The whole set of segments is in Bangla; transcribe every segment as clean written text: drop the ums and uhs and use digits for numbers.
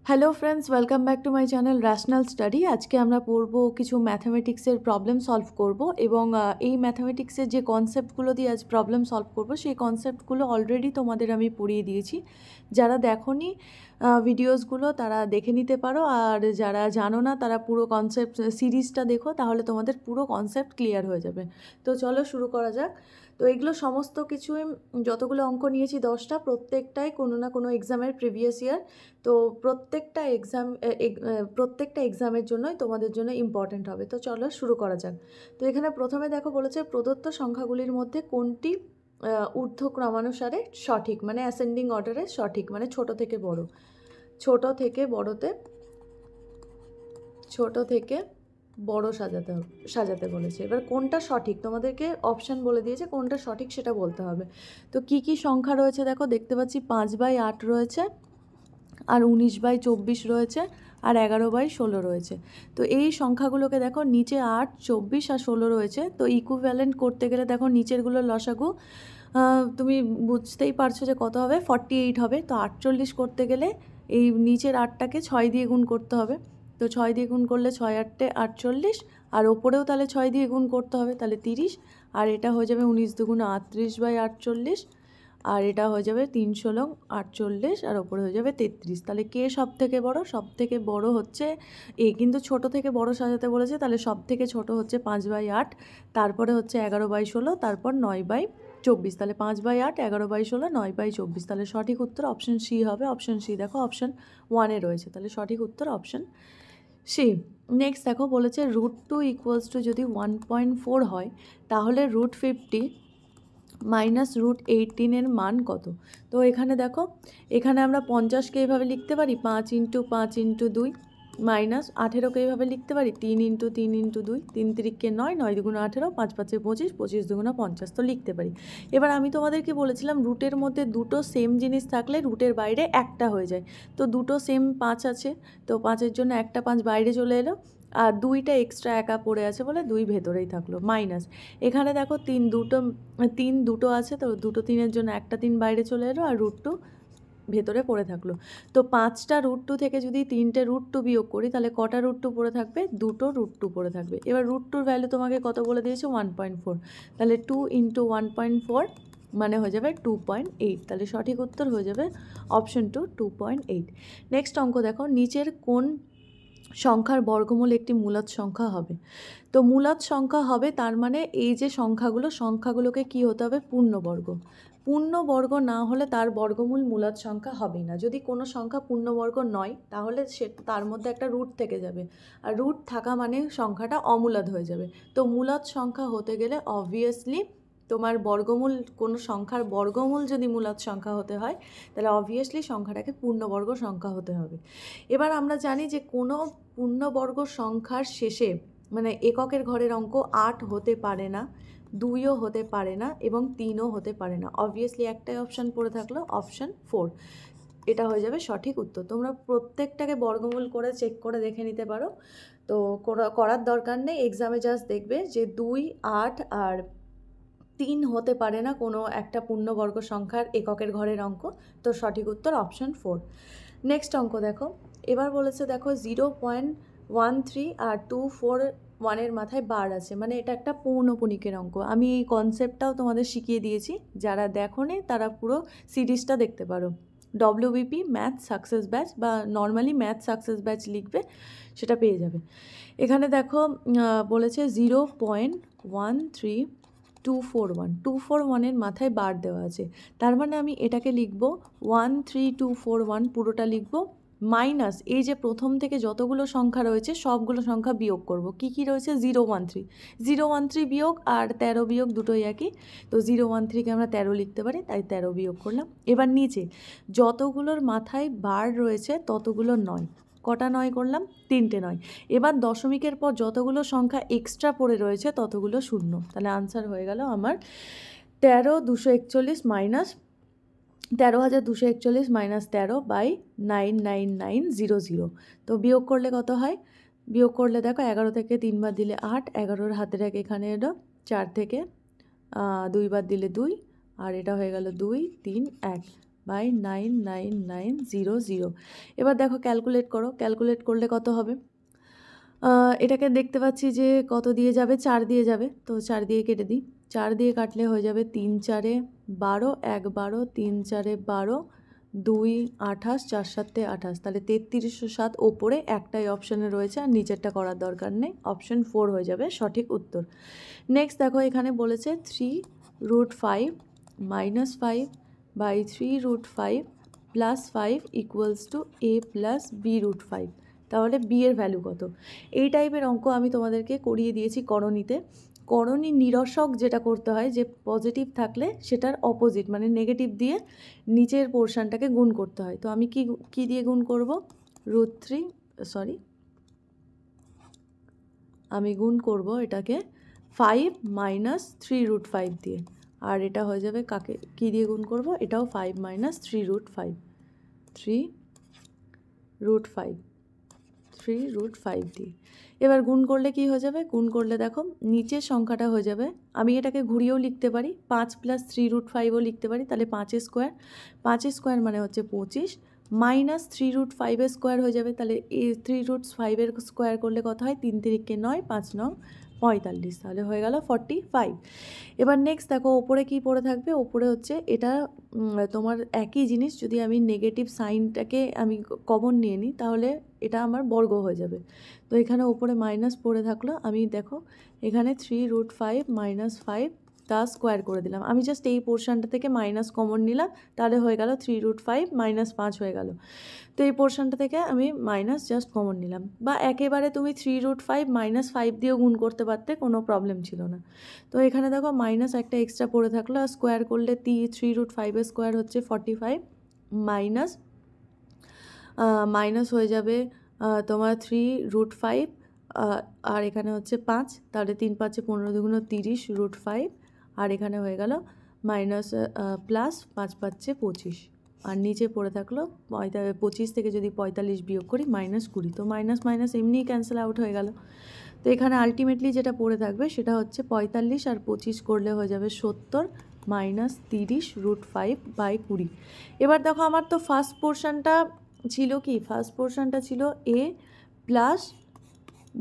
Hello friends, welcome back to my channel rational study. আজকে আমরা পড়ব কিছু ম্যাথামেটিক্সের প্রবলেম সলভ করব এবং এই ম্যাথামেটিক্সের যে কনসেপ্টগুলো দিয়ে আজ প্রবলেম সলভ করব সেই কনসেপ্টগুলো অলরেডি তোমাদের আমি পড়িয়ে দিয়েছি। যারা দেখোনি ভিডিওসগুলো তারা দেখে নিতে পারো, আর যারা জানো না তারা পুরো কনসেপ্ট সিরিজটা দেখো, তাহলে তোমাদের পুরো কনসেপ্ট ক্লিয়ার হয়ে যাবে। তো চলো শুরু করা যাক। তো এগুলো সমস্ত কিছুই, যতগুলো অঙ্ক নিয়েছি 10টা, প্রত্যেকটাই কোনো না কোনো এক্সামের প্রিভিয়াস ইয়ার। তো প্রত্যেকটা এক্সামের জন্যই তোমাদের জন্য ইম্পর্ট্যান্ট হবে। তো চলো শুরু করা যাক। তো এখানে প্রথমে দেখো বলেছে প্রদত্ত সংখ্যাগুলির মধ্যে কোনটি ঊর্ধ্বক্রমানুসারে সঠিক, মানে অ্যাসেন্ডিং অর্ডারে সঠিক, মানে ছোট থেকে বড়, ছোট থেকে বড় সাজাতে বলেছে। এবার কোনটা সঠিক তোমাদেরকে অপশান বলে দিয়েছে, কোনটা সঠিক সেটা বলতে হবে। তো কি কি সংখ্যা রয়েছে দেখো, দেখতে পাচ্ছি 5/8 রয়েছে, আর 19/24 রয়েছে, আর 11/16 রয়েছে। তো এই সংখ্যাগুলোকে দেখো, নিচে 8, 24 আর 16 রয়েছে। তো ইকুইভ্যালেন্ট করতে গেলে দেখো নিচেরগুলোর লসাগু তুমি বুঝতেই পারছো যে কত হবে, 48 হবে। তো 48 করতে গেলে এই নিচের 8টাকে 6 দিয়ে গুণ করতে হবে। তো 6 দিয়ে গুণ করলে 6 8 48, আর ওপরেও তাহলে 6 দিয়ে গুণ করতে হবে, তাহলে 30, আর এটা হয়ে যাবে 19 দুগুণ 38/48, আর এটা হয়ে যাবে 3 ষোলো 48, আর ওপরে হয়ে যাবে 33। তাহলে কে সব থেকে বড়? সব থেকে বড় হচ্ছে এ, কিন্তু ছোট থেকে বড় সাজাতে বলেছে, তাহলে সব থেকে ছোট হচ্ছে 5/8, তারপরে হচ্ছে 11/16, তারপর 9/24। তাহলে 5/8, 11/16, 9/24। তাহলে সঠিক উত্তর অপশন সি হবে। অপশন সি দেখো অপশন 1-এ রয়েছে, তাহলে সঠিক উত্তর অপশন সি। নেক্সট দেখো বলেছে √2 = যদি 1.4 হয়, তাহলে √50 মাইনাস √18 এর মান কত? তো এখানে দেখো, এখানে আমরা 50কে এইভাবে লিখতে পারি 5 × 5 × 2, মাইনাস 18কে এইভাবে লিখতে পারি 3 × 3 × 2, 3 3 9, 9 2 18, 5 5 25, 25 2 50, তো লিখতে পারি। এবার আমি তোমাদেরকে বলেছিলাম রুটের মধ্যে দুটো সেম জিনিস থাকলে রুটের বাইরে একটা হয়ে যায়। তো দুটো সেম 5 আছে, তো 5-এর জন্য একটা 5 বাইরে চলে এলো, আর 2টা এক্সট্রা একা পড়ে আছে বলে 2 ভেতরেই থাকলো, মাইনাস এখানে দেখো 3 দুটো আছে, তো 2 3-এর জন্য একটা 3 বাইরে চলে এলো, আর √2 ভেতরে পড়ে থাকলো। তো 5টা √2 থেকে যদি 3টে √2 বিয়োগ করি, তাহলে কটা √2 পড়ে থাকবে? 2টো √2 পড়ে থাকবে। এবার √2-র ভ্যালু তোমাকে কত বলে দিয়েছে? 1.4। তাহলে 2 × 1.4 মানে হয়ে যাবে 2.8। তাহলে সঠিক উত্তর হয়ে যাবে অপশন 2, 2.8। নেক্সট অঙ্ক দেখো, নিচের কোন সংখ্যার বর্গমূল একটি মূলদ সংখ্যা হবে? তো মূলদ সংখ্যা হবে, তার মানে এই যে সংখ্যাগুলোকে কি হতে হবে? পূর্ণবর্গ। পূর্ণবর্গ না হলে তার বর্গমূল মূলদ সংখ্যা হবেই না। যদি কোনো সংখ্যা পূর্ণবর্গ নয়, তাহলে তার মধ্যে একটা রুট থেকে যাবে, আর রুট থাকা মানে সংখ্যাটা অমূলদ হয়ে যাবে। তো মূলদ সংখ্যা হতে গেলে অবভিয়াসলি তোমার বর্গমূল, কোনো সংখ্যার বর্গমূল যদি মূলদ সংখ্যা হতে হয়, তাহলে অবভিয়াসলি সংখ্যাটাকে পূর্ণবর্গ সংখ্যা হতে হবে। এবার আমরা জানি যে কোনো পূর্ণবর্গ সংখ্যার শেষে, মানে এককের ঘরের অঙ্ক 8 হতে পারে না, 2ও হতে পারে না, এবং 3ও হতে পারে না। অবভিয়াসলি একটাই অপশান পড়ে থাকলো, অপশান 4। এটা হয়ে যাবে সঠিক উত্তর। তোমরা প্রত্যেকটাকে বর্গমূল করে চেক করে দেখে নিতে পারো, তো করার দরকার নেই। এক্সামে জাস্ট দেখবে যে 2, 8 আর 3 হতে পারে না কোনো একটা পূর্ণবর্গ সংখ্যার এককের ঘরের অঙ্ক। তো সঠিক উত্তর অপশান 4। নেক্সট অঙ্ক দেখো, এবার বলেছে দেখো 0.13 আর 241-এর মাথায় বার আছে, মানে এটা একটা পৌনঃপুনিকের অঙ্ক। আমি এই কনসেপ্টটাও তোমাদের শিখিয়ে দিয়েছি, যারা দেখোনি তারা পুরো সিরিজটা দেখতে পারো। WBP ম্যাথ সাকসেস ব্যাচ, বা নর্মালি ম্যাথ সাকসেস ব্যাচ লিখবে, সেটা পেয়ে যাবে। এখানে দেখো বলেছে 0.13241 মাথায় বার দেওয়া আছে, তার মানে আমি এটাকে লিখব 13241 পুরোটা লিখব, মাইনাস এই যে প্রথম থেকে যতগুলো সংখ্যা রয়েছে সবগুলো সংখ্যা বিয়োগ করব। কি কি রয়েছে? 013 বিয়োগ আর 13 বিয়োগ দুটোই একই, তো 013কে আমরা 13 লিখতে পারি, তাই 13 বিয়োগ করলাম। এবার নিচে যতগুলোর মাথায় বার রয়েছে ততগুলো নয়, কটা নয় করলাম? 3টে নয়। এবার দশমিকের পর যতগুলো সংখ্যা এক্সট্রা পড়ে রয়েছে ততগুলো শূন্য, তাহলে আনসার হয়ে গেল আমার 13,241 মাইনাস 13,241 মাইনাস 13/99900। তো বিয়োগ করলে কত হয়? বিয়োগ করলে দেখো 11 থেকে 3 বার দিলে 8, 11-র হাতের এক এখানে এলো, 4 থেকে 2 বার দিলে 2, আর এটা হয়ে গেল 2 3 1, বাই 99900। এবার দেখো ক্যালকুলেট করো, ক্যালকুলেট করলে কত হবে? এটাকে দেখতে পাচ্ছি যে কত দিয়ে যাবে, 4 দিয়ে যাবে, তো 4 দিয়ে কেটে দিই। 4 দিয়ে কাটলে হয়ে যাবে 3 4 12, 1 12, 3 4 12, 2 28, 4 7 28, তাহলে 3307 ওপরে একটাই অপশানে রয়েছে, আর নিচেরটা করার দরকার নেই, অপশান 4 হয়ে যাবে সঠিক উত্তর। নেক্সট দেখো এখানে বলেছে 3√5 - 5 by 3√5 plus 5 equals to a plus b√5। তাহলে বি এর ভ্যালু কত? এই টাইপের অঙ্ক আমি তোমাদেরকে করিয়ে দিয়েছি করণীতে। করণী নিরসক যেটা করতে হয়, যে পজিটিভ থাকলে সেটার অপোজিট মানে নেগেটিভ দিয়ে নিচের পোর্শনটাকে গুণ করতে হয়। তো আমি কি দিয়ে গুণ করব? আমি গুণ করব এটাকে 5 - 3√5 দিয়ে, আর এটা হয়ে যাবে কাকে কি দিয়ে গুণ করব? এটাও 5 - 3√5 দিয়ে। এবার গুণ করলে কি হয়ে যাবে? গুণ করলে দেখো নিচের সংখ্যাটা হয়ে যাবে, আমি এটাকে ঘুরিয়েও লিখতে পারি, 5 + 3√5ও লিখতে পারি, তাহলে 5 স্কোয়ার, 5 স্কোয়ার মানে হচ্ছে 25, মাইনাস 3√5 স্কোয়ার হয়ে যাবে, তাহলে এই 3√5 স্কোয়ার করলে কত হয়? 3 3 9, 5 9 45, তাহলে হয়ে গেল 45। এবার নেক্সট দেখো ওপরে কি পড়ে থাকবে? ওপরে হচ্ছে এটা তোমার একই জিনিস, যদি আমি নেগেটিভ সাইনটাকে আমি কমন নিয়ে নিই তাহলে এটা আমার বর্গ হয়ে যাবে। তো এখানে ওপরে মাইনাস পড়ে থাকলো, আমি দেখো এখানে 3√5 - 5 তা স্কোয়ার করে দিলাম, আমি জাস্ট এই পোর্শনটা থেকে মাইনাস কমন নিলাম, তাহলে হয়ে গেল 3√5 - 5 হয়ে গেল। তো এই পোর্শনটা থেকে আমি মাইনাস জাস্ট কমন নিলাম, বা একেবারে তুমি 3√5 - 5 দিয়েও গুণ করতে পারতে, কোনো প্রবলেম ছিল না। তো এখানে দেখো মাইনাস একটা এক্সট্রা পড়ে থাকলো, আর স্কোয়ার করলে 3√5 স্কোয়ার হচ্ছে 45, মাইনাস হয়ে যাবে তোমার 3√5, আর এখানে হচ্ছে 5, তাহলে 3 5 15 2 30√5, আর এখানে হয়ে গেল মাইনাস প্লাস 5 5 25, আর নিচে পড়ে থাকলো 25 থেকে যদি 45 বিয়োগ করি -20, তো মাইনাস মাইনাস এমনিই ক্যান্সেল আউট হয়ে গেল। তো এখানে আলটিমেটলি যেটা পড়ে থাকবে সেটা হচ্ছে 45 আর 25 করলে হয়ে যাবে 70 - 30√5 বাই 20। এবার দেখো আমার তো ফার্স্ট পোর্শনটা ছিল কি? ফার্স্ট পোর্শনটা ছিল a প্লাস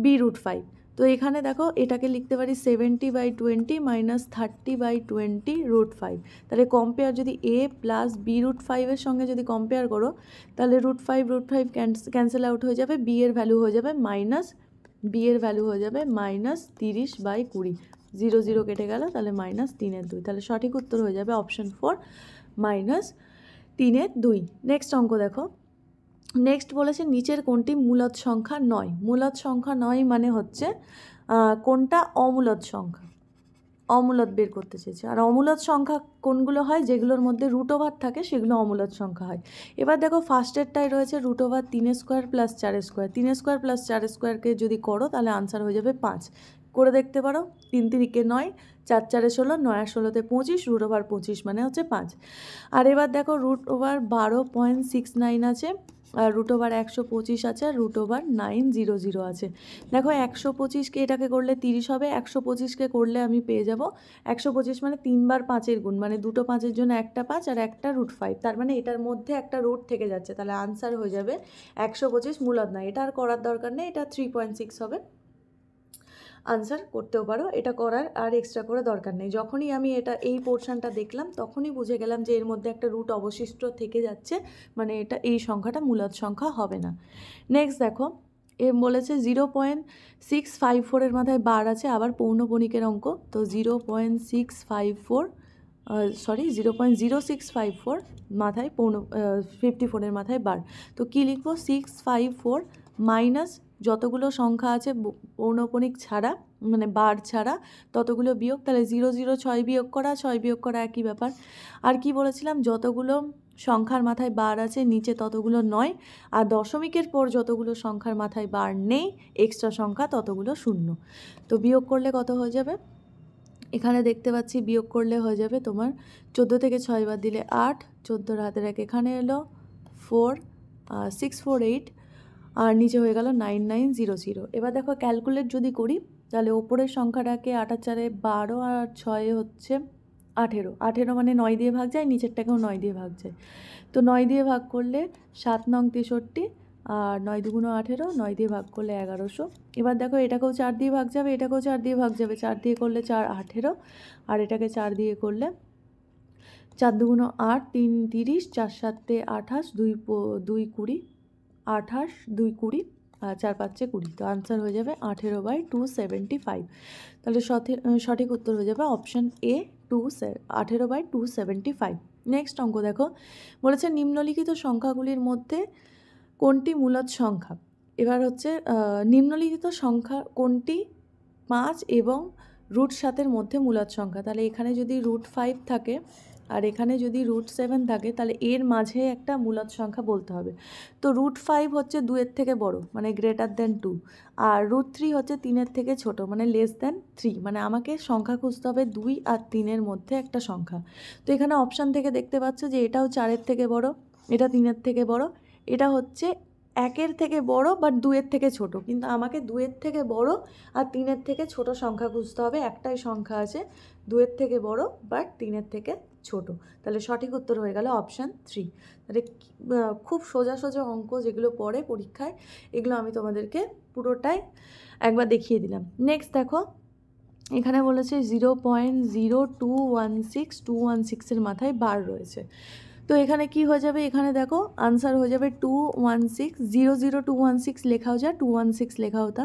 b√5, তো এখানে দেখো এটাকে লিখতে পারি 70/20 - 30/20√5। তাহলে কম্পেয়ার যদি a প্লাস b√5 সঙ্গে যদি কম্পেয়ার করো, তাহলে √5 ক্যান্সেল আউট হয়ে যাবে, b এর ভ্যালু হয়ে যাবে -30/20, 0 0 কেটে গেল, তাহলে -3/2, তাহলে সঠিক উত্তর হয়ে যাবে অপশন 4 -3/2। নেক্সট অঙ্ক দেখো, নেক্সট বলেছে নিচের কোনটি মূলদ সংখ্যা নয়? মূলদ সংখ্যা নয় মানে হচ্ছে কোনটা অমূলদ সংখ্যা, অমূলদ বের করতে চেয়েছে। আর অমূলদ সংখ্যা কোনগুলো হয়? যেগুলোর মধ্যে √ওভার থাকে সেগুলো অমূলদ সংখ্যা হয়। এবার দেখো ফার্স্টেরটাই রয়েছে √over 3 square plus 4 square, 3 square plus 4 স্কোয়ারকে যদি করো তাহলে আনসার হয়ে যাবে 5, করে দেখতে পারো, 3 3 9, 4 4 16, 9 আর 16 25, √ওভার 25 মানে হচ্ছে 5। আর এবার দেখো √ওভার 12.69 আছে, আর √ওভার 125 আছে, আর √ওভার 900 আছে। দেখো 125কে এটাকে করলে 30 হবে, 125কে করলে আমি পেয়ে যাব 125 মানে 3 বার 5-এর গুণ, মানে দুটো 5-এর জন্য একটা 5 আর একটা √5, তার মানে এটার মধ্যে একটা রুট থেকে যাচ্ছে, তাহলে আনসার হয়ে যাবে 125 মূলদ নয়। এটা আর করার দরকার নেই, এটা 3.6 হবে, আনসার করতেও পারো, এটা করার আর এক্সট্রা করে দরকার নেই। যখনই আমি এই পোর্শনটা দেখলাম তখনই বুঝে গেলাম যে এর মধ্যে একটা রুট অবশিষ্ট থেকে যাচ্ছে, মানে এই সংখ্যাটা মূলদ সংখ্যা হবে না। নেক্সট দেখো বলেছে 0.654 মাথায় বার আছে, আবার পৌনপণিকের অঙ্ক, তো 0.0654 মাথায় 54 মাথায় বার, তো কী লিখবো? 654 মাইনাস যতগুলো সংখ্যা আছে পৌনপণিক ছাড়া মানে বার ছাড়া ততগুলো বিয়োগ, তাহলে 0 0 6 বিয়োগ করা, 6 বিয়োগ করা একই ব্যাপার। আর কি বলেছিলাম? যতগুলো সংখ্যার মাথায় বার আছে নিচে ততগুলো নয়, আর দশমিকের পর যতগুলো সংখ্যার মাথায় বার নেই এক্সট্রা সংখ্যা ততগুলো 0। তো বিয়োগ করলে কত হয়ে যাবে? এখানে দেখতে পাচ্ছি বিয়োগ করলে হয়ে যাবে তোমার 14 থেকে 6 বার দিলে 8, 14 হাতের এক এখানে এলো 4, 6 4 8, আর নিচে হয়ে গেল 9900। এবার দেখো ক্যালকুলেট যদি করি তাহলে ওপরের সংখ্যাটাকে 8 আর 4 12, আর 6 হচ্ছে 18, 18 মানে 9 দিয়ে ভাগ যায়, নিচেরটাকেও 9 দিয়ে ভাগ যায়। তো 9 দিয়ে ভাগ করলে 7 নং 63, আর 9 দুগুণ 18, 9 দিয়ে ভাগ করলে 1100। এবার দেখো এটাকেও 4 দিয়ে ভাগ যাবে, এটাকেও 4 দিয়ে ভাগ যাবে, 4 দিয়ে করলে 4 18, আর এটাকে 4 দিয়ে করলে 4 দুগুণ 8, 3 30, 4 7 28, 2 2 20, 28, 2 20, আর 4 5 20। তো আনসার হয়ে যাবে 18/275। তাহলে সঠিক উত্তর হয়ে যাবে অপশান এ 18/275। নেক্সট অঙ্ক দেখো, বলেছে নিম্নলিখিত সংখ্যাগুলির মধ্যে কোনটি মূলদ সংখ্যা। এবার হচ্ছে নিম্নলিখিত সংখ্যা কোনটি 5 এবং √7 মধ্যে মূলদ সংখ্যা। তাহলে এখানে যদি √5 থাকে আর এখানে যদি √7 থাকে, তাহলে এর মাঝে একটা মূলদ সংখ্যা বলতে হবে। তো √5 হচ্ছে 2-এর থেকে বড়, মানে গ্রেটার দ্যান 2, আর √3 হচ্ছে 3-এর থেকে ছোট, মানে লেস দ্যান 3। মানে আমাকে সংখ্যা খুঁজতে হবে 2 আর 3-এর মধ্যে একটা সংখ্যা। তো এখানে অপশান থেকে দেখতে পাচ্ছ যে এটাও 4-এর থেকে বড়, এটা 3-এর থেকে বড়, এটা হচ্ছে 1-এর থেকে বড় বাট 2-এর থেকে ছোট। কিন্তু আমাকে 2-এর থেকে বড় আর 3-এর থেকে ছোট সংখ্যা খুঁজতে হবে। একটাই সংখ্যা আছে 2-এর থেকে বড় বাট 3-এর থেকে ছোট। তাহলে সঠিক উত্তর হয়ে গেল অপশান 3। তাহলে খুব সোজা সোজা অঙ্ক যেগুলো পড়ে পরীক্ষায়, এগুলো আমি তোমাদেরকে পুরোটাই একবার দেখিয়ে দিলাম। নেক্সট দেখো, এখানে বলেছে 0.0216216 মাথায় বার রয়েছে। তো এখানে কি হয়ে যাবে, এখানে দেখো আনসার হয়ে যাবে 216, 00216 লেখাও যা, 216 লেখাও তা,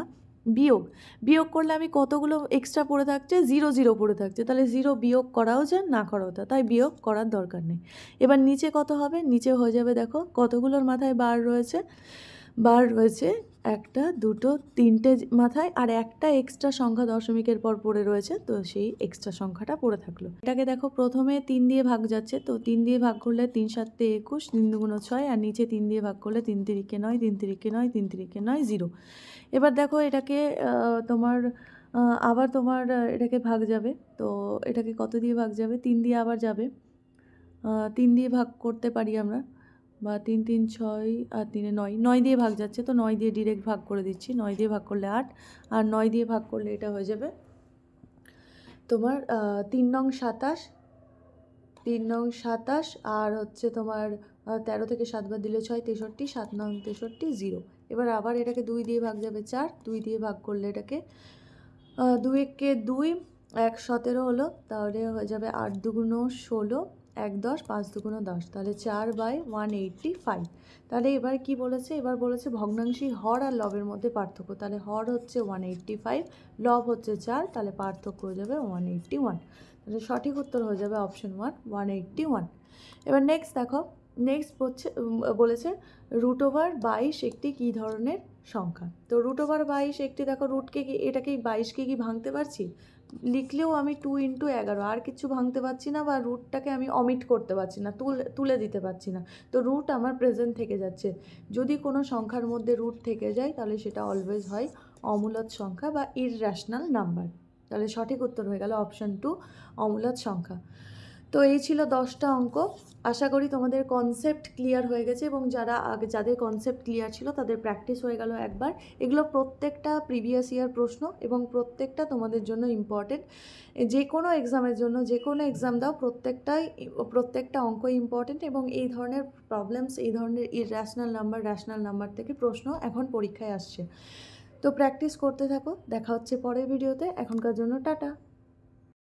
বিয়োগ করলে আমি কতগুলো এক্সট্রা পড়ে থাকছে, 0 পড়ে থাকছে, তাহলে 0 বিয়োগ করাও যা, না করাও তা, তাই বিয়োগ করার দরকার নেই। এবার নিচে কত হবে, নিচে হয়ে যাবে দেখো কতগুলোর মাথায় বার রয়েছে, একটা, দুটো, তিনটে মাথায়, আর একটা এক্সট্রা সংখ্যা দশমিকের পর পড়ে রয়েছে, তো সেই এক্সট্রা সংখ্যাটা পড়ে থাকলো। এটাকে দেখো প্রথমে 3 দিয়ে ভাগ যাচ্ছে, তো 3 দিয়ে ভাগ করলে 3 7 21, 3 দুগুণ 6, আর নিচে 3 দিয়ে ভাগ করলে 3 3 9, 3 3 9, 3 3 9, 0। এবার দেখো এটাকে আবার এটাকে ভাগ যাবে, তো এটাকে কত দিয়ে ভাগ যাবে, 3 দিয়ে আবার যাবে, 3 দিয়ে ভাগ করতে পারি আমরা, বা 3 3 6 আর 3 9 দিয়ে ভাগ যাচ্ছে, তো 9 দিয়ে ডিরেক্ট ভাগ করে দিচ্ছি। 9 দিয়ে ভাগ করলে 8, আর 9 দিয়ে ভাগ করলে এটা হয়ে যাবে তোমার 3 নং 27, 3 নং 27, আর হচ্ছে তোমার 13 থেকে 7 বার দিলে 6, 63, 7 নং 63, 0। এবার আবার এটাকে 2 দিয়ে ভাগ যাবে 4, 2 দিয়ে ভাগ করলে এটাকে 2 একে 2, 1 17 হলো, তাহলে হয়ে যাবে 8 দুগুণ 16, 1 10, 5 দুগুণ 10, তাহলে 4/185। তাহলে এবার কি বলেছে, এবার বলেছে ভগ্নাংশী হর আর লবের মধ্যে পার্থক্য। তাহলে হর হচ্ছে 185, লব হচ্ছে 4, তাহলে পার্থক্য হয়ে যাবে 181। তাহলে সঠিক উত্তর হয়ে যাবে অপশন 1, 181। এবার নেক্সট দেখো, নেক্সট বলেছে √22 একটি কী ধরনের সংখ্যা। তো √22 একটি, দেখো রুটকে কি, এটাকে 22কে কি ভাঙতে পারছি, লিখলেও আমি 2 × 11, আর কিছু ভাঙতে পারছি না, বা রুটটাকে আমি অমিট করতে পারছি না, তুলে দিতে পারছি না। তো রুট আমার প্রেজেন্ট থেকে যাচ্ছে। যদি কোনো সংখ্যার মধ্যে রুট থেকে যায় তাহলে সেটা অলওয়েজ হয় অমূলদ সংখ্যা বা ইররেশনাল নাম্বার। তাহলে সঠিক উত্তর হয়ে গেল অপশান 2, অমূলদ সংখ্যা। তো এই ছিল 10টা অঙ্ক। আশা করি তোমাদের কনসেপ্ট ক্লিয়ার হয়ে গেছে, এবং যাদের কনসেপ্ট ক্লিয়ার ছিল তাদের প্র্যাকটিস হয়ে গেল একবার। এগুলো প্রত্যেকটা প্রিভিয়াস ইয়ার প্রশ্ন, এবং প্রত্যেকটা তোমাদের জন্য ইম্পর্টেন্ট। যে কোনো এক্সামের জন্য, যে কোনো এক্সাম দাও, প্রত্যেকটা অঙ্ক ইম্পর্টেন্ট, এবং এই ধরনের প্রবলেমস, এই ধরনের ইররেশনাল নাম্বার, রেশনাল নাম্বার থেকে প্রশ্ন এখন পরীক্ষায় আসছে। তো প্র্যাকটিস করতে থাকো, দেখা হচ্ছে পরের ভিডিওতে। এখনকার জন্য টাটা।